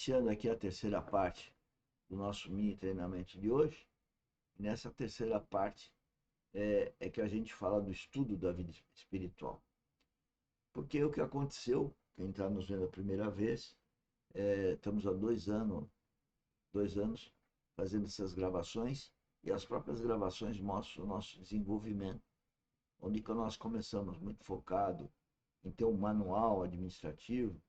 Iniciando aqui a terceira parte do nosso mini treinamento de hoje. Nessa terceira parte é que a gente fala do estudo da vida espiritual. Porque o que aconteceu, quem está nos vendo a primeira vez, estamos há 2 anos fazendo essas gravações e as próprias gravações mostram o nosso desenvolvimento, onde que nós começamos muito focado em ter um manual administrativo.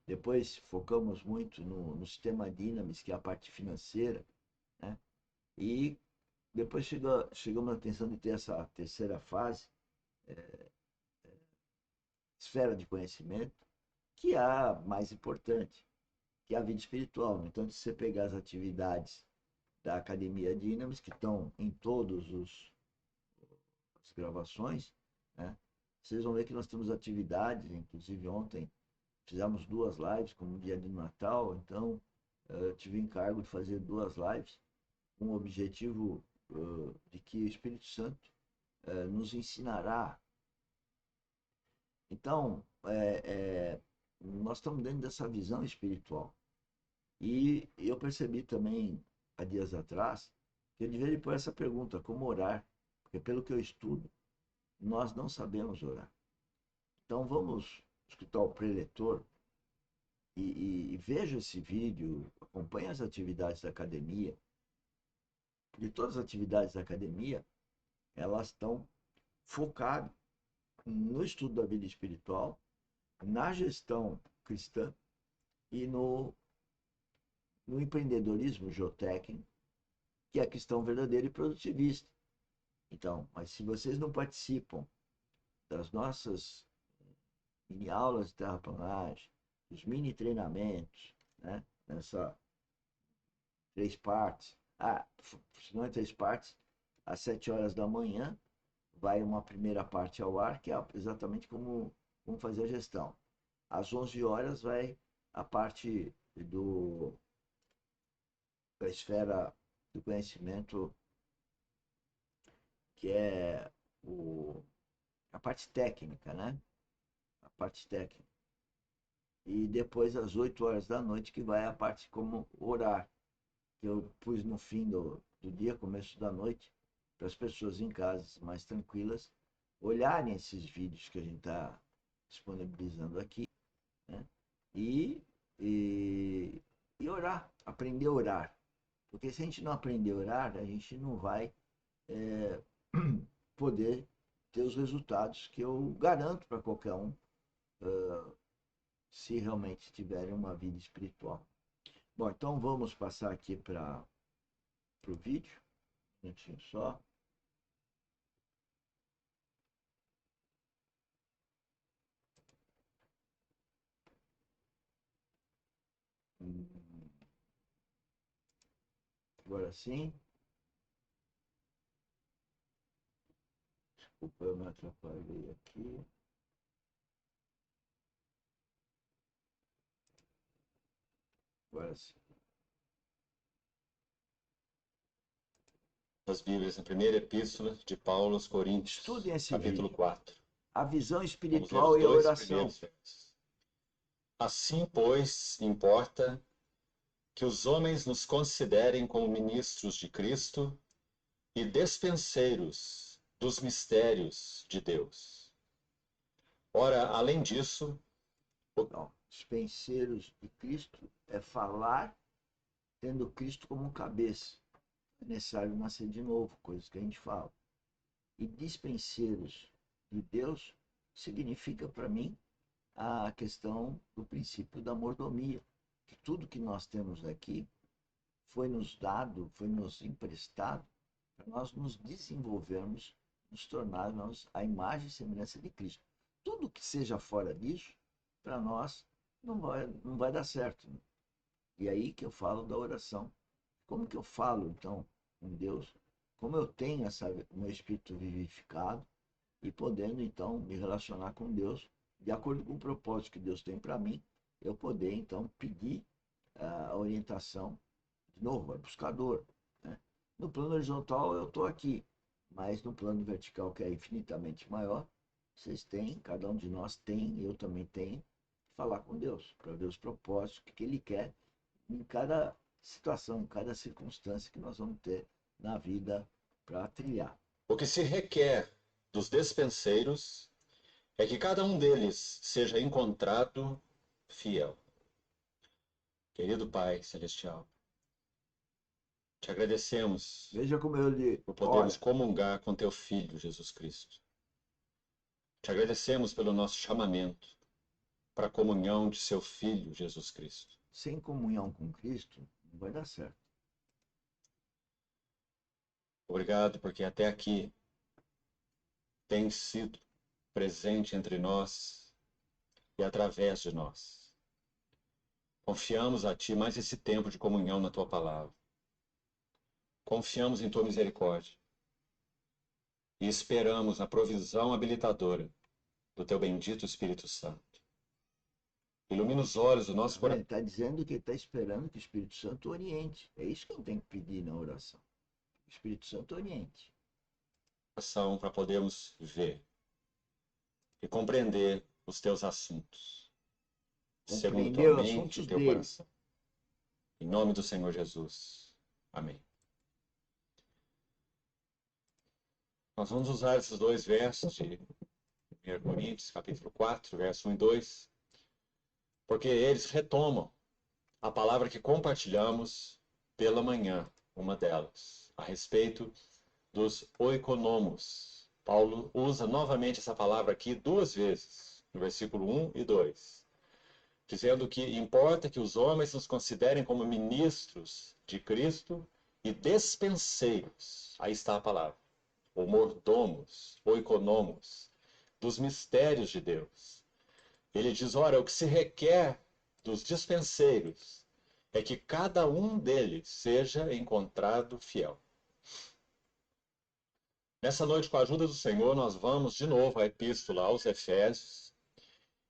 Depois focamos muito no sistema Dynamis, que é a parte financeira, né? E depois chegamos à atenção de ter essa terceira fase, esfera de conhecimento, que é a mais importante, que é a vida espiritual. Então, se você pegar as atividades da Academia Dynamis, que estão em todas as gravações, né? Vocês vão ver que nós temos atividades, inclusive ontem fizemos 2 lives, como dia de Natal, então eu tive o encargo de fazer 2 lives, com o objetivo de que o Espírito Santo nos ensinará. Então, nós estamos dentro dessa visão espiritual. E eu percebi também, há dias atrás, que eu deveria pôr essa pergunta, como orar? Porque pelo que eu estudo, nós não sabemos orar. Então vamos escutar o preletor e veja esse vídeo, acompanhe as atividades da academia. De todas as atividades da academia, elas estão focadas no estudo da vida espiritual, na gestão cristã e no empreendedorismo geotécnico, que é a questão verdadeira e produtivista. Então, mas se vocês não participam das nossas mini aulas de terraplanagem, dos mini treinamentos, né, nessa 3 partes, se não é 3 partes, às 7 horas da manhã vai uma primeira parte ao ar, que é exatamente como fazer a gestão. Às 11 horas vai a parte da esfera do conhecimento, que é a parte técnica, né? A parte técnica. E depois, às 8 horas da noite, que vai a parte como orar, que eu pus no fim do dia, começo da noite, para as pessoas em casa mais tranquilas olharem esses vídeos que a gente está disponibilizando aqui, né? E, e, e orar, aprender a orar. Porque se a gente não aprender a orar, a gente não vai é, poder ter os resultados que eu garanto para qualquer um, se realmente tiverem uma vida espiritual. Bom, então vamos passar aqui para o vídeo, um minutinho só. Agora sim. Desculpa, eu me atrapalhei aqui. Agora sim. Das Bíblias, na primeira epístola de Paulo aos Estudem Coríntios, esse capítulo vídeo. 4. A visão Vamos ler os espiritual e a dois oração. primeiros versos. Assim, pois, importa que os homens nos considerem como ministros de Cristo e despenseiros dos mistérios de Deus. Ora, além disso, Então, dispenseiros de Cristo é falar tendo Cristo como cabeça. É necessário nascer de novo, coisas que a gente fala. E dispenseiros de Deus significa para mim a questão do princípio da mordomia. Que tudo que nós temos aqui foi nos dado, foi nos emprestado para nós nos desenvolvermos, nos tornarmos a imagem e semelhança de Cristo. Tudo que seja fora disso, para nós, não vai dar certo. E aí que eu falo da oração. Como que eu falo, então, com Deus? Como eu tenho o meu espírito vivificado e podendo, então, me relacionar com Deus de acordo com o propósito que Deus tem para mim, eu poder, então, pedir a orientação, de novo, é buscador, né? No plano horizontal eu estou aqui, mas no plano vertical, que é infinitamente maior, vocês têm, cada um de nós tem, eu também tenho, falar com Deus, para ver os propósitos, o que Ele quer em cada situação, em cada circunstância que nós vamos ter na vida para trilhar. O que se requer dos despenseiros é que cada um deles seja encontrado fiel. Querido Pai Celestial, te agradecemos Veja como eu lhe por olha, podermos comungar com teu Filho Jesus Cristo. Te agradecemos pelo nosso chamamento para a comunhão de seu Filho Jesus Cristo. sem comunhão com Cristo, não vai dar certo. Obrigado porque até aqui tem sido presente entre nós e através de nós. Confiamos a Ti mais esse tempo de comunhão na Tua palavra. Confiamos em Tua misericórdia e esperamos na provisão habilitadora do Teu bendito Espírito Santo. Ilumina os olhos do nosso Ele está dizendo que ele está esperando que o Espírito Santo oriente. É isso que a gente tem que pedir na oração. O Espírito Santo oriente. coração para podermos ver e compreender os Teus assuntos, segundo Compreender Tua os mente e assuntos Teu dele. coração. Em nome do Senhor Jesus. Amém. Nós vamos usar esses dois versos de 1 Coríntios, capítulo 4, verso 1 e 2, porque eles retomam a palavra que compartilhamos pela manhã, uma delas, a respeito dos oikonomos. Paulo usa novamente essa palavra aqui duas vezes, no versículo 1 e 2, dizendo que importa que os homens nos considerem como ministros de Cristo e despenseiros. Aí está a palavra. Ou mordomos, oikonomos, dos mistérios de Deus. Ele diz, ora, o que se requer dos dispenseiros é que cada um deles seja encontrado fiel. Nessa noite, com a ajuda do Senhor, nós vamos de novo à epístola aos Efésios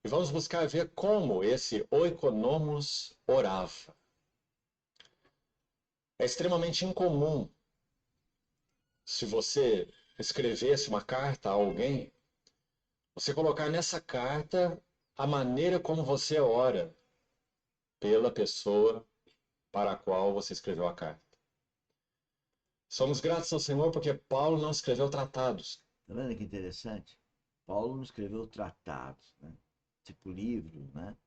e vamos buscar ver como esse oikonomos orava. É extremamente incomum, se você escrevesse uma carta a alguém, você colocar nessa carta a maneira como você ora pela pessoa para a qual você escreveu a carta. Somos gratos ao Senhor porque Paulo não escreveu tratados. Está vendo que interessante? Paulo não escreveu tratados, né? Tipo livros, né?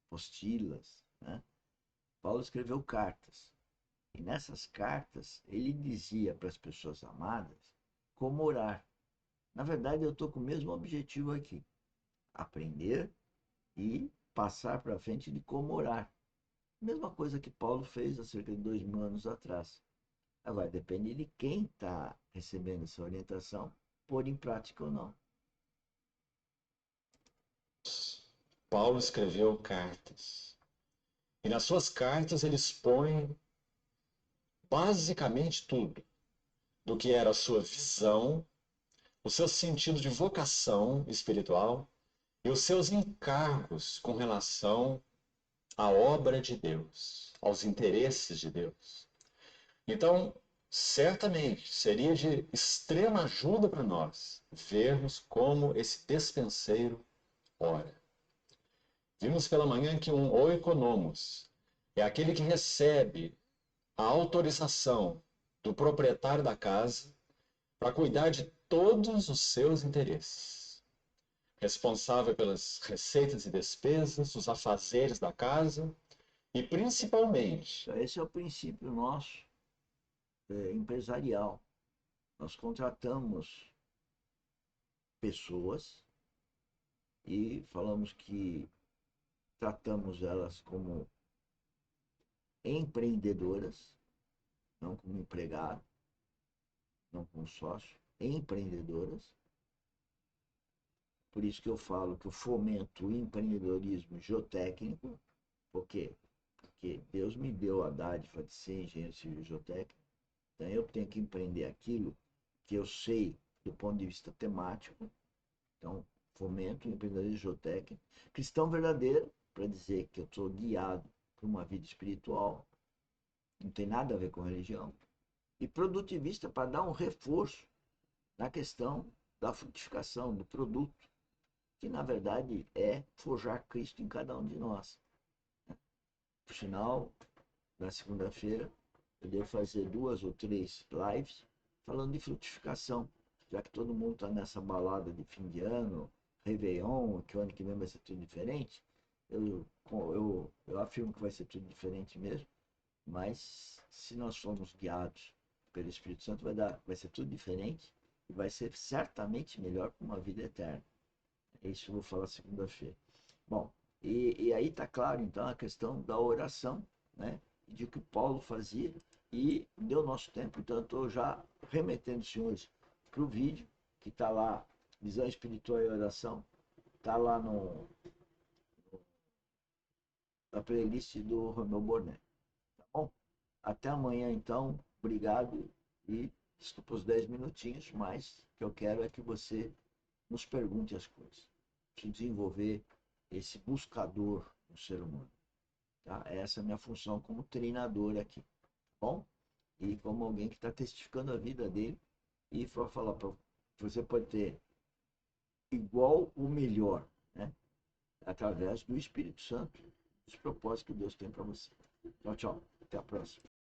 Apostilas, né? Paulo escreveu cartas. E nessas cartas ele dizia para as pessoas amadas como orar. Na verdade, eu estou com o mesmo objetivo aqui: aprender e passar para frente de como orar. Mesma coisa que Paulo fez há cerca de 2000 anos atrás. Agora, depende de quem está recebendo essa orientação, pôr em prática ou não. Paulo escreveu cartas. E nas suas cartas ele expõe basicamente tudo do que era a sua visão, o seu sentido de vocação espiritual e os seus encargos com relação à obra de Deus, aos interesses de Deus. Então, certamente seria de extrema ajuda para nós vermos como esse despenseiro ora. Vimos pela manhã que um oikonomos é aquele que recebe a autorização do proprietário da casa para cuidar de todos os seus interesses. Responsável pelas receitas e despesas, os afazeres da casa e principalmente. Então, esse é o princípio nosso empresarial. Nós contratamos pessoas e falamos que tratamos elas como empreendedoras, não como empregado, não como sócio, empreendedoras. Por isso que eu falo que eu fomento o empreendedorismo geotécnico. Por quê? Porque Deus me deu a dádiva de ser engenheiro civil geotécnico. Então eu tenho que empreender aquilo que eu sei do ponto de vista temático. Então, fomento o empreendedorismo geotécnico. Cristão verdadeiro, para dizer que eu sou guiado por uma vida espiritual. Não tem nada a ver com religião. E produtivista para dar um reforço na questão da frutificação do produto. que na verdade é forjar Cristo em cada um de nós. No final da segunda-feira, eu devo fazer 2 ou 3 lives falando de frutificação, já que todo mundo está nessa balada de fim de ano, Réveillon, que o ano que vem vai ser tudo diferente. Eu afirmo que vai ser tudo diferente mesmo, mas se nós formos guiados pelo Espírito Santo, vai ser tudo diferente e vai ser certamente melhor para uma vida eterna. É isso que eu vou falar segunda-feira. Bom, e aí está claro então a questão da oração, né? De que Paulo fazia, e deu nosso tempo, então eu estou já remetendo os senhores para o vídeo, que está lá, Visão Espiritual e Oração, está lá na playlist do Romeu Bornet. Tá bom? Até amanhã então, obrigado, e desculpa os 10 minutinhos, mas o que eu quero é que você nos pergunte as coisas. Preciso desenvolver esse buscador no ser humano. Tá? Essa é a minha função como treinador aqui. Tá bom? E como alguém que está testificando a vida dele e para falar para você pode ter igual ou melhor, né? Através do Espírito Santo, os propósitos que Deus tem para você. Tchau, tchau. Até a próxima.